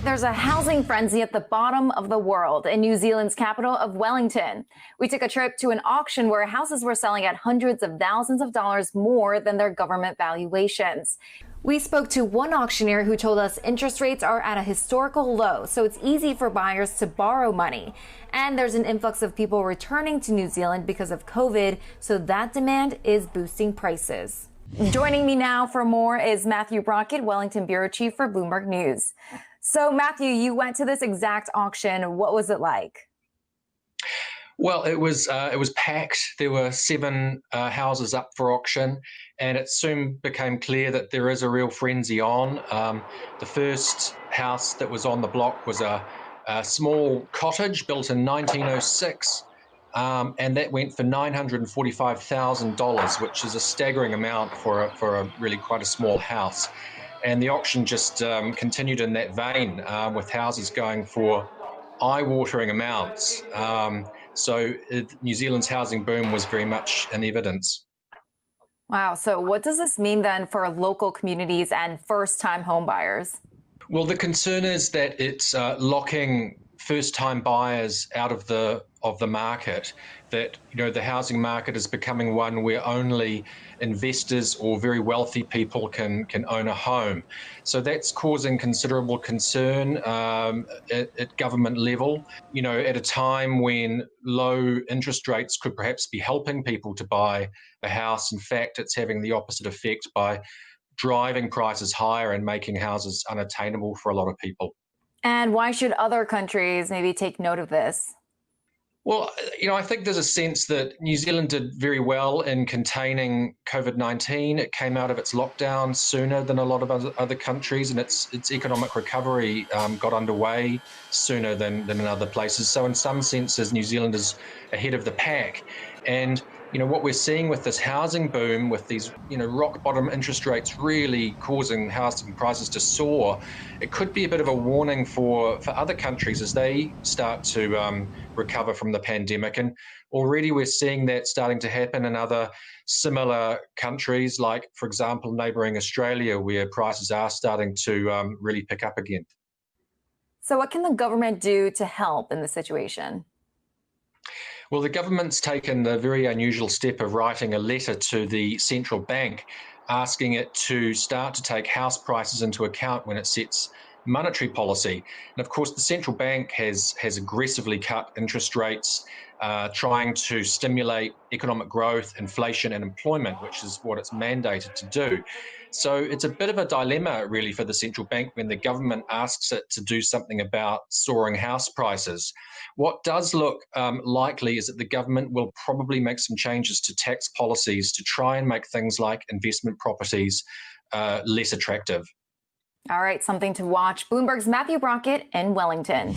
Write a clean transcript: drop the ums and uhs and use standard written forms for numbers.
There's a housing frenzy at the bottom of the world in New Zealand's capital of Wellington. We took a trip to an auction where houses were selling at hundreds of thousands of dollars more than their government valuations. We spoke to one auctioneer who told us interest rates are at a historical low, so it's easy for buyers to borrow money. And there's an influx of people returning to New Zealand because of COVID, so that demand is boosting prices. Joining me now for more is Matthew Brockett, Wellington Bureau Chief for Bloomberg News. So, Matthew, you went to this exact auction. What was it like? Well, it was packed. There were 7 houses up for auction, and it soon became clear that there is a real frenzy on. The first house that was on the block was a small cottage built in 1906, and that went for $945,000, which is a staggering amount for a really quite a small house. And the auction just continued in that vein, with houses going for eye-watering amounts. So New Zealand's housing boom was very much in evidence. Wow. So what does this mean then for local communities and first-time home buyers? Well, the concern is that it's locking first-time buyers out of the market. That the housing market is becoming one where only investors or very wealthy people can own a home. So that's causing considerable concern at government level. At a time when low interest rates could perhaps be helping people to buy a house. In fact, it's having the opposite effect by driving prices higher and making houses unattainable for a lot of people. And why should other countries maybe take note of this? Well, I think there's a sense that New Zealand did very well in containing COVID-19. It came out of its lockdown sooner than a lot of other countries, and its economic recovery got underway sooner than in other places. So in some senses, New Zealand is ahead of the pack. And what we're seeing with this housing boom, with these rock bottom interest rates really causing housing prices to soar, it could be a bit of a warning for other countries as they start to recover from the pandemic. And already we're seeing that starting to happen in other similar countries, like, for example, neighbouring Australia, where prices are starting to really pick up again. So what can the government do to help in the situation? Well, the government's taken the very unusual step of writing a letter to the central bank asking it to start to take house prices into account when it sets monetary policy. And of course, the central bank has aggressively cut interest rates, trying to stimulate economic growth, inflation and employment, which is what it's mandated to do. So it's a bit of a dilemma, really, for the central bank when the government asks it to do something about soaring house prices. What does look likely is that the government will probably make some changes to tax policies to try and make things like investment properties less attractive. All right, something to watch. Bloomberg's Matthew Brockett in Wellington.